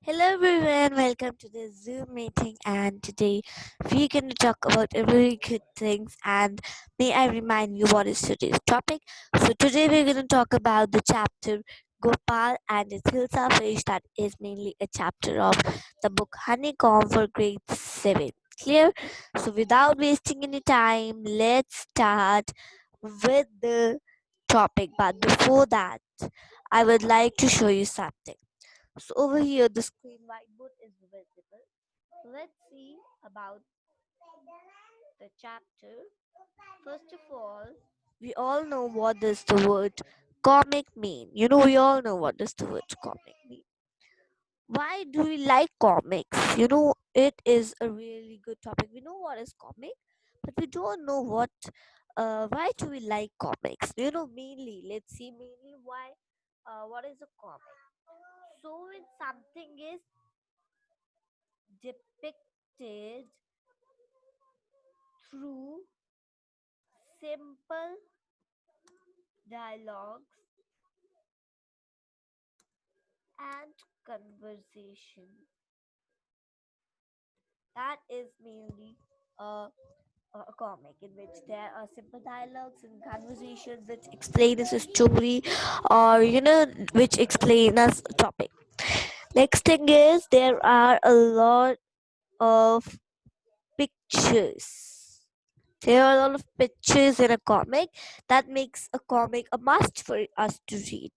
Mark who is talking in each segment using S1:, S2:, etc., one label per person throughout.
S1: Hello everyone, welcome to the Zoom meeting, and today we're going to talk about a really good things. And may I remind you what is today's topic? So today we're going to talk about the chapter Gopal and its Hilsa fish, that is mainly a chapter of the book Honeycomb for grade 7. Clear? So without wasting any time, let's start with the topic. But before that, I would like to show you something. So over here, the screen whiteboard is visible. Let's see about the chapter. First of all, we all know what does the word comic mean. We all know what does the word comic mean. Why do we like comics? It is a really good topic. We know what is comic, but we don't know why do we like comics? Mainly, let's see mainly why, what is a comic? So when something is depicted through simple dialogues and conversation. That is mainly a comic in which there are simple dialogues and conversations which explain us a story, or which explain us a topic. Next thing is there are a lot of pictures. There are a lot of pictures in a comic that makes a comic a must for us to read.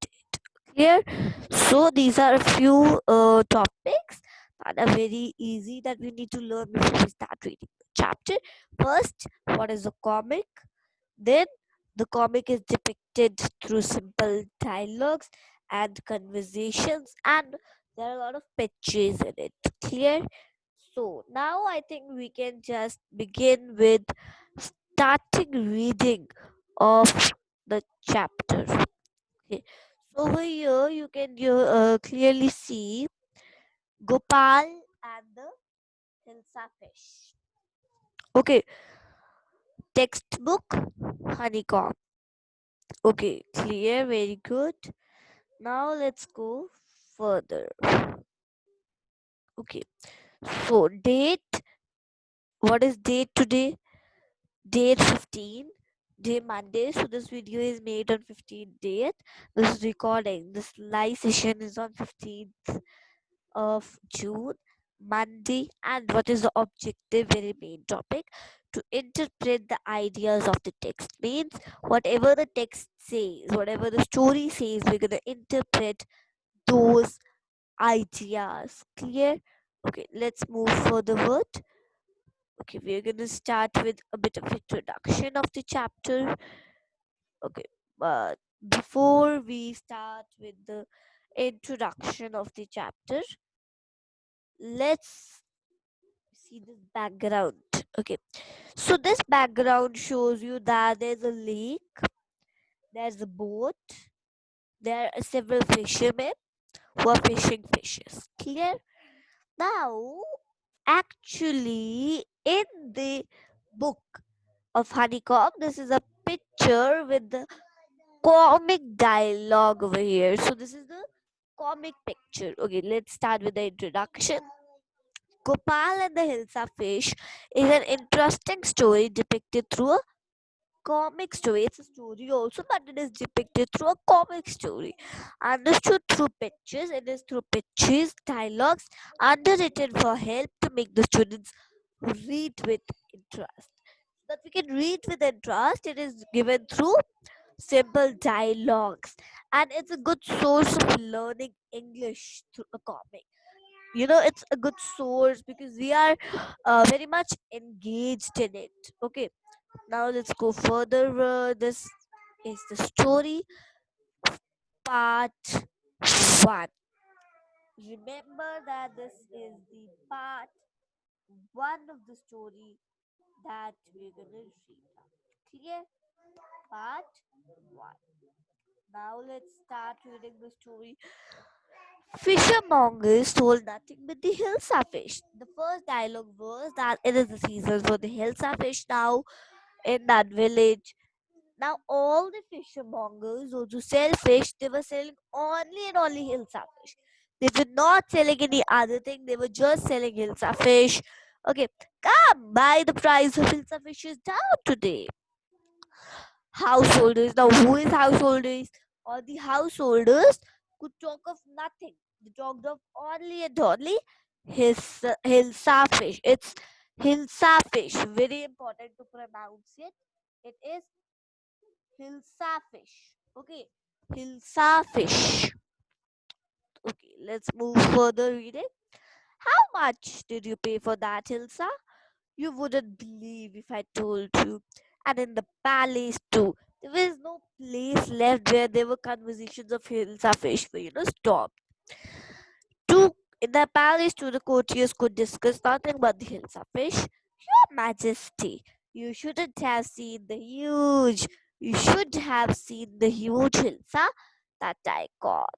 S1: Clear? So these are a few topics that are very easy that we need to learn before we start reading the chapter. First, what is a comic? Then the comic is depicted through simple dialogues and conversations, and there are a lot of pictures in it. Clear? So now I think we can just begin with starting reading of the chapter. Okay. So over here you can clearly see Gopal and the Hilsa fish. Okay, textbook Honeycomb. Okay, clear, very good. Now let's go further. Okay, so date. What is date today? Date 15. Day Monday. So this video is made on 15th date. This recording, this live session is on 15th of June, Monday. And what is the objective? Very main topic, to interpret the ideas of the text. Means whatever the text says, whatever the story says, we're gonna interpret those ideas. Clear? Okay, let's move forward. Okay, we're gonna start with a bit of introduction of the chapter. Okay, but before we start with the introduction of the chapter, let's see this background. Okay, so this background shows you that there's a lake, there's a boat, there are several fishermen who are fishing fishes. Clear? Now, actually, in the book of Honeycomb, this is a picture with the comic dialogue over here. So, this is the comic picture. Okay, let's start with the introduction. Gopal and the Hilsa fish is an interesting story depicted through a comic story. It's a story also, but it is depicted through a comic story. Understood through pictures, it is through pictures, dialogues, underwritten for help to make the students read with interest. So that we can read with interest, it is given through simple dialogues, and it's a good source of learning English through a comic. It's a good source because we are very much engaged in it. Okay, now let's go further. This is the story part 1. Remember that this is the part 1 of the story that we're gonna read now. Clear? Part 1. Now let's start reading the story. Fishermongers told nothing but the Hilsa fish. The first dialogue was that it is the season for the Hilsa fish now in that village. Now all the fishermongers, those who sell fish, they were selling only and only Hilsa fish. They were not selling any other thing. They were just selling Hilsa fish. Okay, come buy. The price of Hilsa fish is down today. Householders. Now, who is householders? All the householders could talk of nothing. They talked of only and only Hilsa fish. It's Hilsa fish. Very important to pronounce it. It is Hilsa fish. Okay, Hilsa fish. Okay, let's move further reading. How much did you pay for that, Hilsa? You wouldn't believe if I told you. And in the palace too. There was no place left where there were conversations of Hilsa fish were, stopped. Two in the palace too, the courtiers could discuss nothing but the Hilsa fish. Your Majesty, you shouldn't have seen the huge. You should have seen the huge Hilsa that I caught.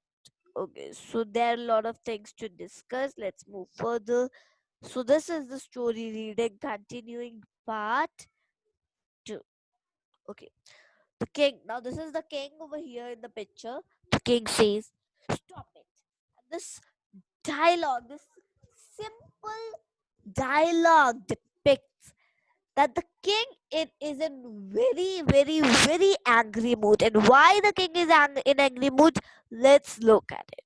S1: Okay, so there are a lot of things to discuss. Let's move further. So this is the story reading continuing part 2. Okay. The king. Now this is the king over here in the picture. The king says, "Stop it." And this dialogue, this simple dialogue depicts that the king is in very, very, very angry mood. And why the king is in angry mood? Let's look at it.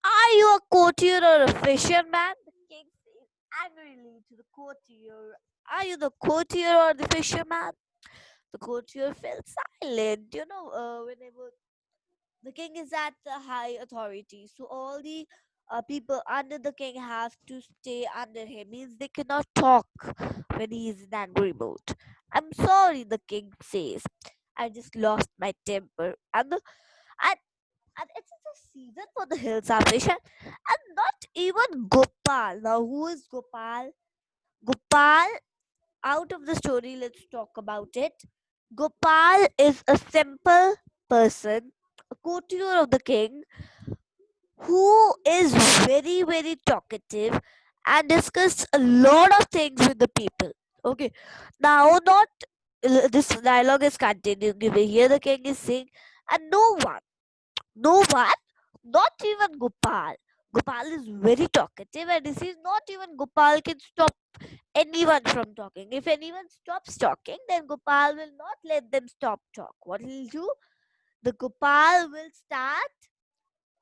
S1: Are you a courtier or a fisherman? The king says angrily to the courtier. Are you the courtier or the fisherman? The courtier fell silent. Whenever the king is at the high authority, so all the people under the king have to stay under him. Means they cannot talk when he is in angry mood. I'm sorry, the king says. I just lost my temper, and and it's a season for the hills ambition, and not even Gopal. Now, who is Gopal? Gopal, out of the story, let's talk about it. Gopal is a simple person, a courtier of the king, who is very, very talkative and discuss a lot of things with the people. Okay, now, not this dialogue is continuing. You will hear the king is saying, and no one, not even Gopal. Gopal is very talkative, and this is not even Gopal can stop anyone from talking. If anyone stops talking, then Gopal will not let them stop talk. What he'll do? The Gopal will start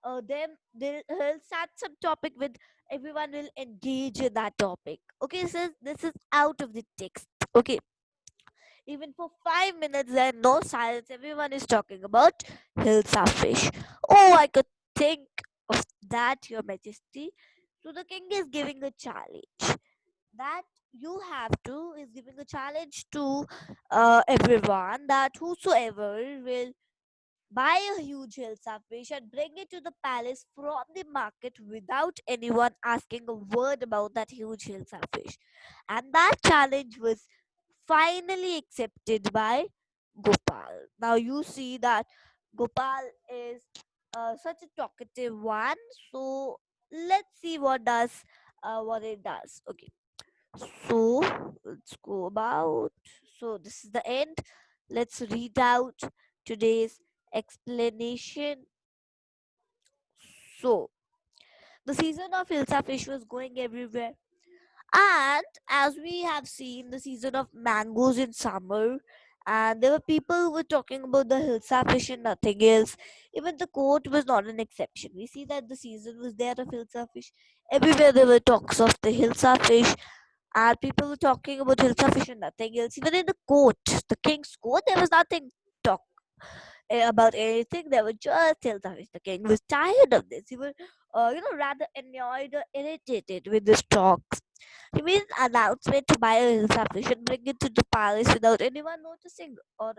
S1: he'll start some topic with everyone will engage in that topic. Okay, so this is out of the text. Okay, even for 5 minutes, there no silence. Everyone is talking about Hilsa fish. Oh, I could think of that, Your Majesty. So the king is giving a challenge that you have to is giving a challenge to everyone that whosoever will buy a huge Hilsa fish and bring it to the palace from the market without anyone asking a word about that huge Hilsa fish. And that challenge was finally accepted by Gopal. Now you see that Gopal is such a talkative one. So let's see what it does. Okay. So let's go about. So this is the end. Let's read out today's explanation. So the season of Hilsa fish was going everywhere. And as we have seen, the season of mangoes in summer, and there were people who were talking about the Hilsa fish and nothing else. Even the court was not an exception. We see that the season was there of Hilsa fish. Everywhere there were talks of the Hilsa fish, and people were talking about Hilsa fish and nothing else. Even in the court, the king's court, there was nothing talk about anything. They were just Hilsa fish. The king was tired of this. He was, rather annoyed or irritated with this talk. He made an announcement to buy a Hilsa fish and bring it to the palace without anyone noticing or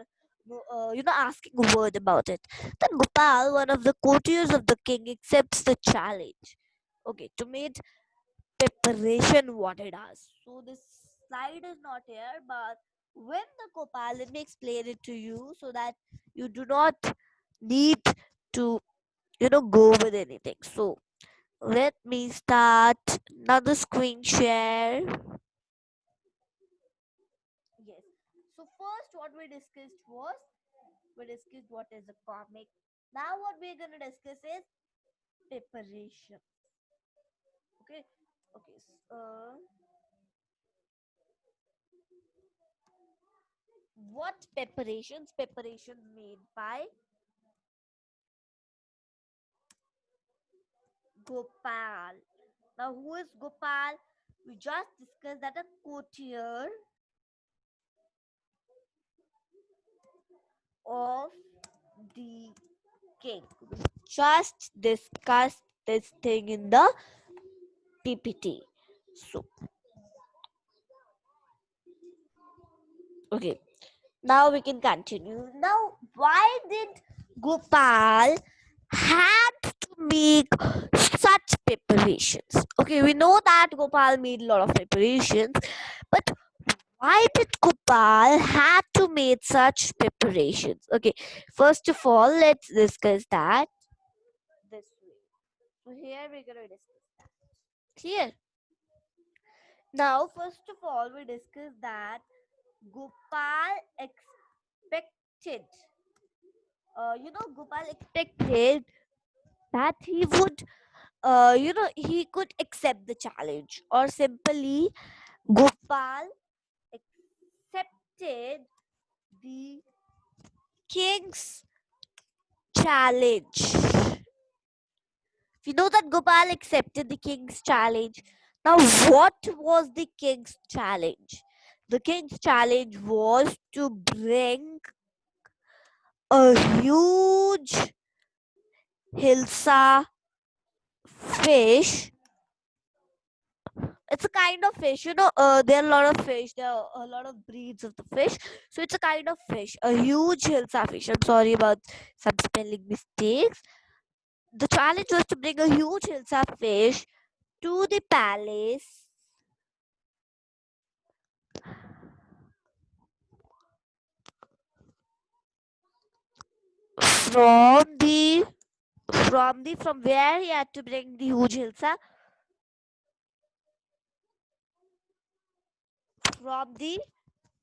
S1: asking a word about it. Then Gopal, one of the courtiers of the king, accepts the challenge. Okay, to make preparation what it does. So this slide is not here, but when the Gopal, let me explain it to you so that you do not need to go with anything. So let me start another screen share. Yes. So first, what we discussed was we discussed what is a comic. Now, what we're gonna discuss is preparation. Okay, okay. What preparations? Preparations made by Gopal. Now, who is Gopal? We just discussed that a courtier of the king. We just discussed this thing in the PPT. So, okay, now we can continue. Now, why did Gopal had to make such preparations? Okay, we know that Gopal made a lot of preparations, but why did Gopal had to make such preparations? Okay, first of all, let's discuss that this way. So here we're gonna discuss that. Clear? Now, first of all, we discuss that Gopal expected. Gopal expected that he would, he could accept the challenge, or simply Gopal accepted the king's challenge. We know that Gopal accepted the king's challenge. Now, what was the king's challenge? The king's challenge was to bring a huge Hilsa fish. It's a kind of fish, there are a lot of fish, there are a lot of breeds of the fish. So it's a kind of fish, a huge Hilsa fish. I'm sorry about some spelling mistakes. The challenge was to bring a huge Hilsa fish to the palace from the from where he had to bring the huge Hilsa, from the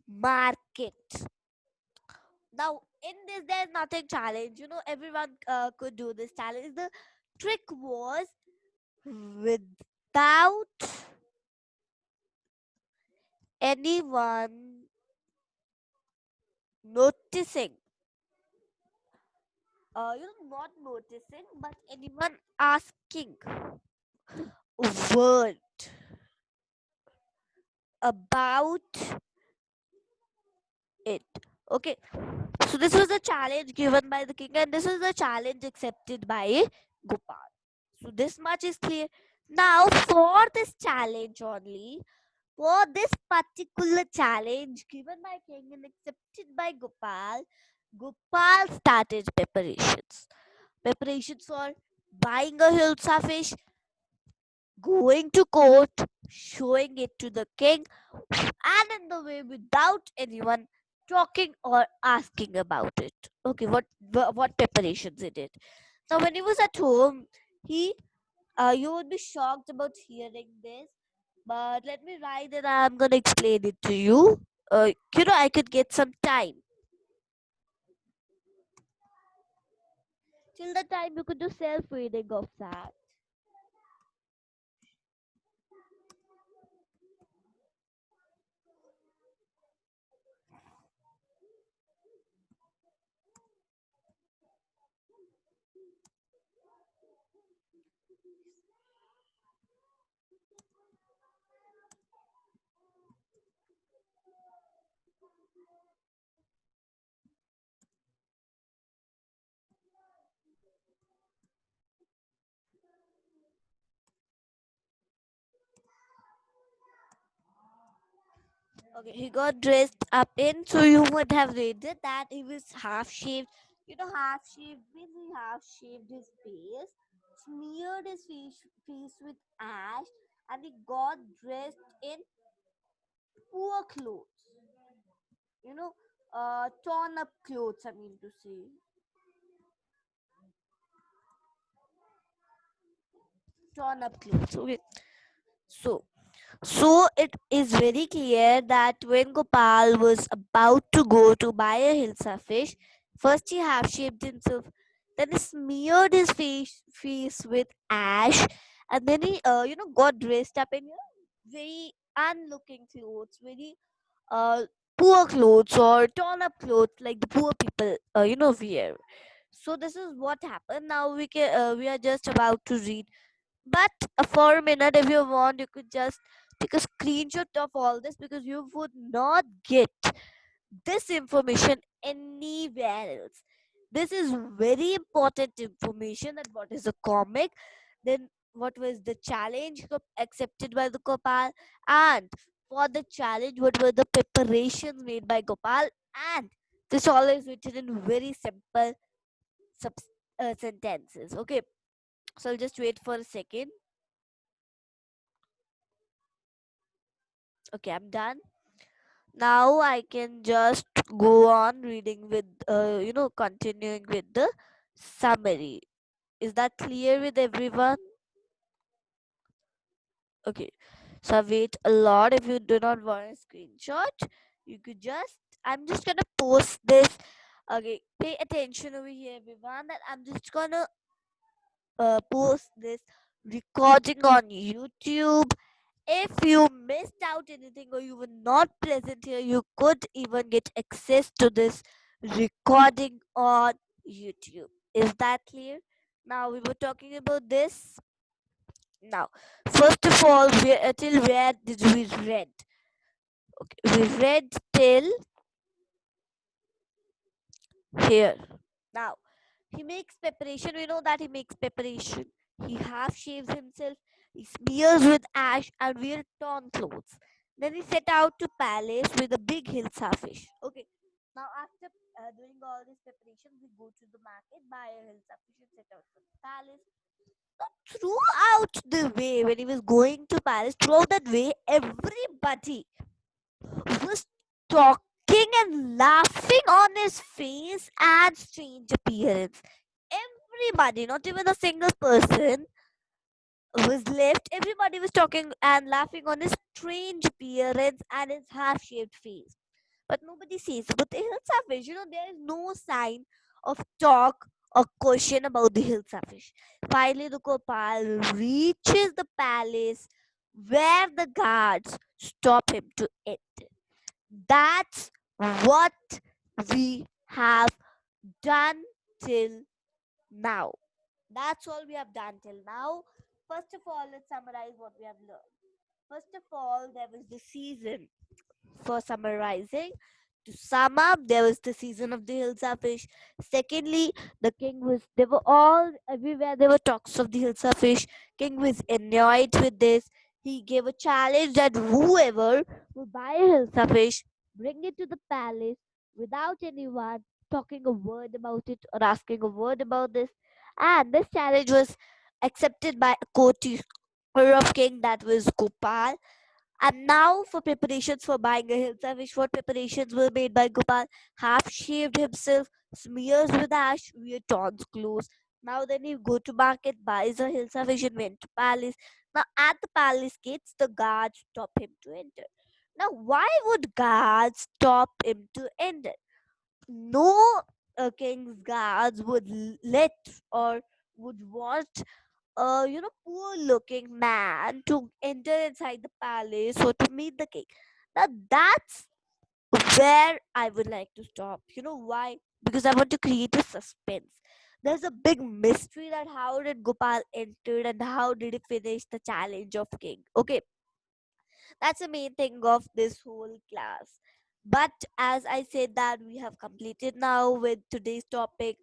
S1: market. Now, in this, there's nothing challenge. Everyone could do this challenge. The trick was, without anyone noticing, not noticing, but anyone asking a word about it. Okay, so this was a challenge given by the king, and this is a challenge accepted by Gopal. So this much is clear. Now, for this challenge only, for this particular challenge given by king and accepted by Gopal, Gopal started preparations. Preparations for buying a Hilsa fish, going to court, showing it to the king, and in the way without anyone talking or asking about it. Okay, what preparations he did. Now, when he was at home, he you would be shocked about hearing this, but let me write and I'm gonna explain it to you. I could get some time. Till the time you could do self reading of that. Okay, he got dressed up in, so you would have read it that he was half shaved. Half shaved means he half shaved his face, smeared his face with ash, and he got dressed in poor clothes. Torn up clothes, I mean to say. Torn up clothes. Okay. So, so it is very clear that when Gopal was about to go to buy a Hilsa fish, first he half shaved himself. Then he smeared his face with ash, and then he, got dressed up in very unlooking clothes, very uh, poor clothes or torn up clothes like the poor people, wear. So this is what happened. Now we are just about to read, but for a minute, if you want, you could just take a screenshot of all this, because you would not get this information anywhere else. This is very important information, that what is a comic, then what was the challenge accepted by the Gopal, and for the challenge, what were the preparations made by Gopal, and this all is written in very simple sentences. Okay, so I'll just wait for a second. Okay, I'm done. Now I can just go on reading with, continuing with the summary. Is that clear with everyone? Okay, so I wait a lot. If you do not want a screenshot, you could just, I'm just gonna post this. Okay, pay attention over here, everyone, that I'm just gonna post this recording on YouTube. If you missed out anything or you were not present here, you could even get access to this recording on YouTube. Is that clear? Now we were talking about this. Now, first of all, till where did we read? Okay, we read till here. Now, he makes preparation. We know that he makes preparation. He half shaves himself. He smears with ash and wears torn clothes. Then he set out to palace with a big Hilsa fish. Okay. Now, after doing all this preparation, we go to the market, buy a Hilsa fish, and set out for the palace. Now, throughout the way, when he was going to palace, throughout that way, everybody was talking and laughing on his face and strange appearance. Everybody, not even a single person was left. Everybody was talking and laughing on his strange appearance and his half-shaved face. But nobody says about the Hilsa fish. There is no sign of talk or question about the Hilsa fish. Finally, the Gopal reaches the palace where the guards stop him to enter. That's what we have done till now. That's all we have done till now. First of all, let's summarize what we have learned. First of all, there was the season. For summarizing, to sum up, there was the season of the Hilsa fish. Secondly, the king was, they were all everywhere, there were talks of the Hilsa fish. King was annoyed with this. He gave a challenge that whoever will buy a Hilsa fish, bring it to the palace without anyone talking a word about it or asking a word about this. And this challenge was accepted by a courtier of king, that was Gopal. And now for preparations for buying a Hilsa fish, what preparations were made by Gopal? Half shaved himself, smears with ash, wear torn clothes. Now then he go to market, buys a Hilsa fish and went to palace. Now at the palace gates, the guards stop him to enter. Now why would guards stop him to enter? No king's guards would let or would want a poor looking man to enter inside the palace or to meet the king. Now that's where I would like to stop. You know why? Because I want to create a suspense. There's a big mystery that how did Gopal entered and how did he finish the challenge of king. Okay, that's the main thing of this whole class. But as I said that we have completed now with today's topic.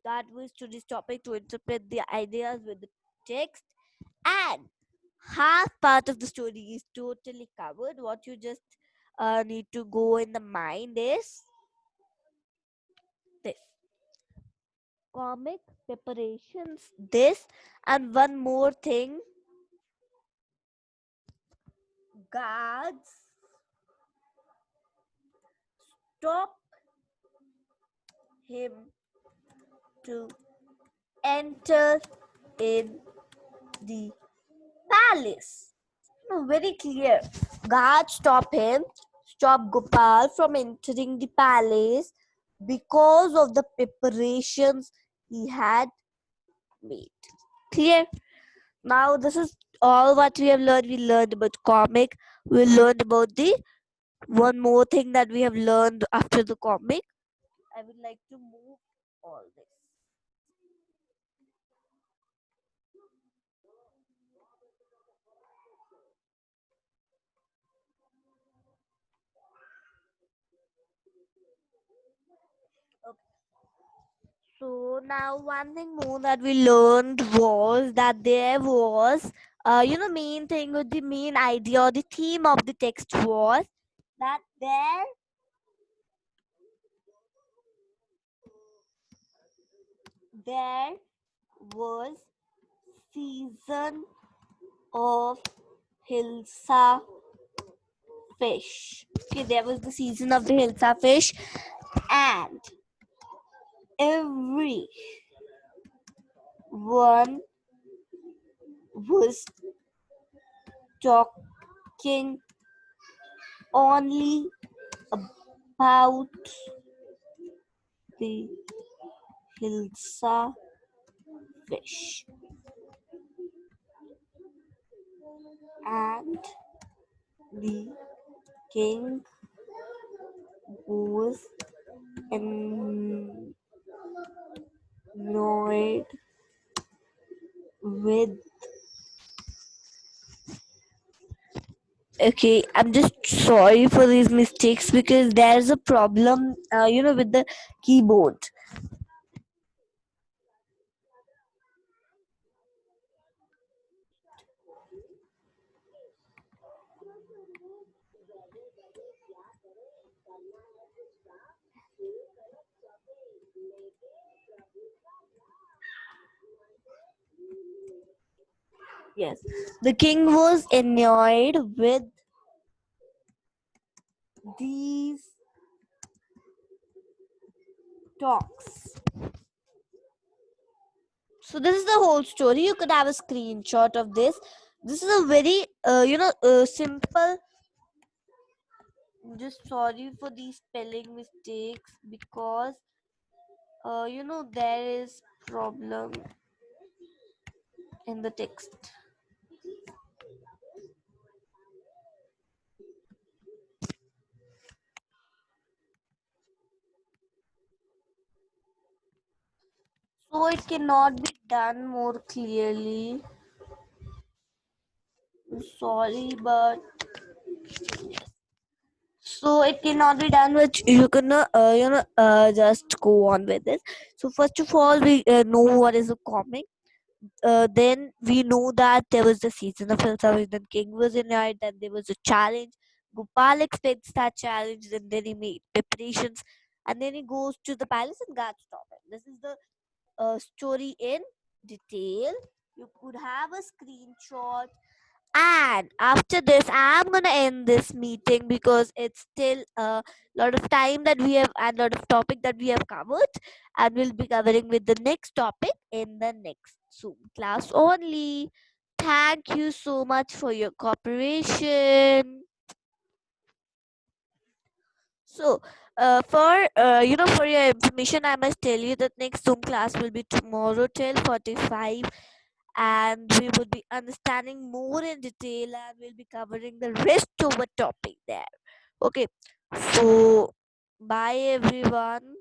S1: That was today's topic, to interpret the ideas with the text, and half part of the story is totally covered. What you just need to go in the mind is this: comic preparations, this, and one more thing: guards stop him to enter in the palace. No, very clear. Guards stop him, stop Gopal from entering the palace because of the preparations he had made. Clear? Now this is all what we have learned. We learned about comic. We learned about the one more thing that we have learned after the comic. I would like to move all this. So now one thing more that we learned was that there was, main thing or the main idea or the theme of the text was that there was season of Hilsa fish. Okay, there was the season of the Hilsa fish, and everyone was talking only about the Hilsa fish, and the king was annoyed with. Okay, I'm just sorry for these mistakes because there's a problem, with the keyboard. Yes, the king was annoyed with these talks. So this is the whole story. You could have a screenshot of this. This is a very, simple. I'm just sorry for these spelling mistakes because, there is problem in the text. So it cannot be done more clearly. I'm sorry, but so it cannot be done, which you can just go on with this. So first of all, we know what is a comic. Then we know that there was the season of Hilsa, then King was in it, then there was a challenge. Gopal expects that challenge, and then he made preparations, and then he goes to the palace and guards stop him. This is the story in detail. You could have a screenshot, and after this I'm gonna end this meeting because it's still a lot of time that we have and a lot of topic that we have covered, and we'll be covering with the next topic in the next Zoom class only. Thank you so much for your cooperation. So for your information, I must tell you that next Zoom class will be tomorrow till 45, and we will be understanding more in detail, and we'll be covering the rest of the topic there. Okay, so bye everyone.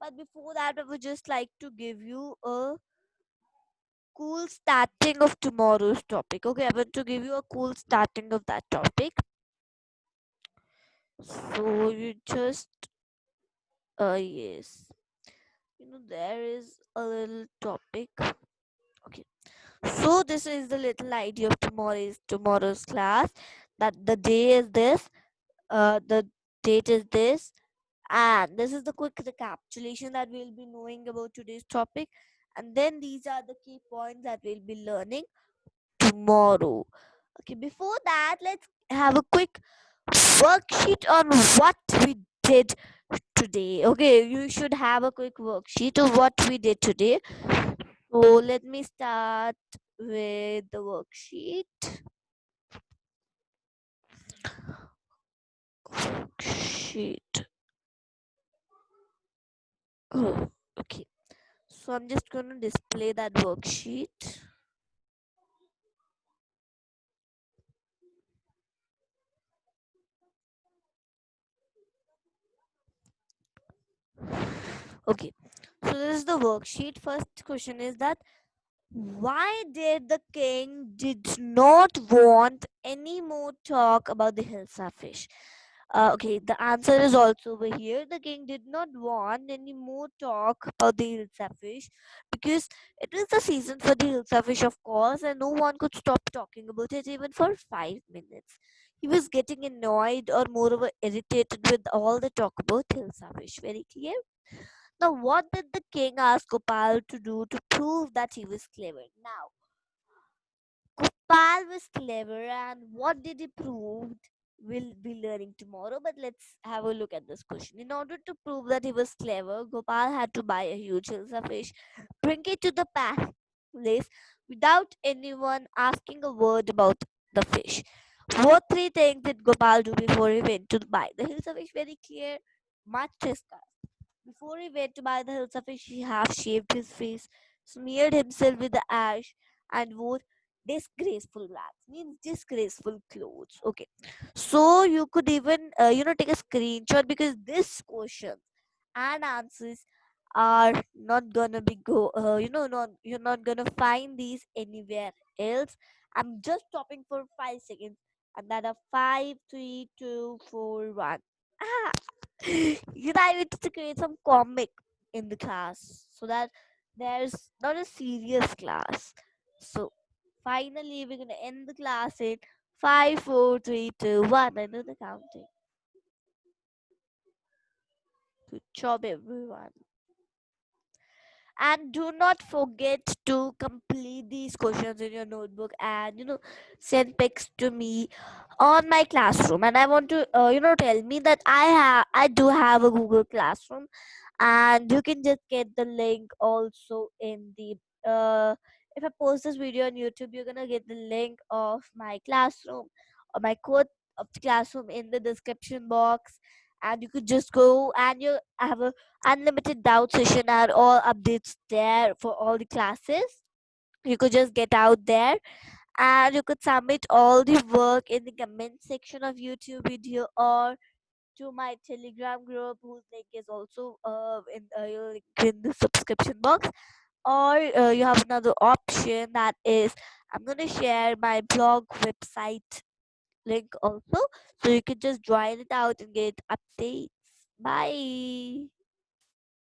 S1: But before that, I would just like to give you a cool starting of tomorrow's topic. Okay, I want to give you a cool starting of that topic. So you just yes, there is a little topic. Okay, so this is the little idea of tomorrow's class, that the day is this, the date is this, and this is the quick recapitulation that we'll be knowing about today's topic, and then these are the key points that we'll be learning tomorrow. Okay, before that, let's have a quick worksheet on what we did today. Okay, you should have a quick worksheet of what we did today. So let me start with the worksheet. Worksheet. Oh, okay. So I'm just going to display that worksheet. Okay, so this is the worksheet. First question is that why did the king did not want any more talk about the Hilsa fish? Okay, the answer is also over here. The king did not want any more talk about the Hilsa fish because it was the season for the Hilsa fish, of course, and no one could stop talking about it even for 5 minutes. He was getting annoyed or moreover irritated with all the talk about Hilsa fish. Very clear? Now, what did the king ask Gopal to do to prove that he was clever? Now, Gopal was clever, and what did he prove? We'll be learning tomorrow, but let's have a look at this question. In order to prove that he was clever, Gopal had to buy a huge Hilsa fish, bring it to the palace without anyone asking a word about the fish. What three things did Gopal do before he went to buy the Hilsa fish? Very clear. Much discussed. Before he went to buy the Hilsa fish, he half shaved his face, smeared himself with the ash, and wore disgraceful rags. Means disgraceful clothes. Okay, so you could even take a screenshot because this question and answers are not gonna be not you're not gonna find these anywhere else. I'm just stopping for 5 seconds, and that are 5, 3, 2, 4, 1. Ah, I wanted to create some comic in the class so that there's not a serious class. So finally, we're gonna end the class in 5, 4, 3, 2, 1. I know the counting. Good job, everyone. And do not forget to complete these questions in your notebook and send pics to me on my classroom. And I want to tell me that I do have a Google Classroom, and you can just get the link also in the if I post this video on YouTube, you're gonna get the link of my classroom or my code of the classroom in the description box, and you could just go and you have a unlimited doubt session and all updates there for all the classes. You could just get out there and you could submit all the work in the comment section of YouTube video or to my Telegram group, whose link is also in the subscription box. Or you have another option, that is I'm gonna share my blog website link also, so you can just join it out and get updates. Bye.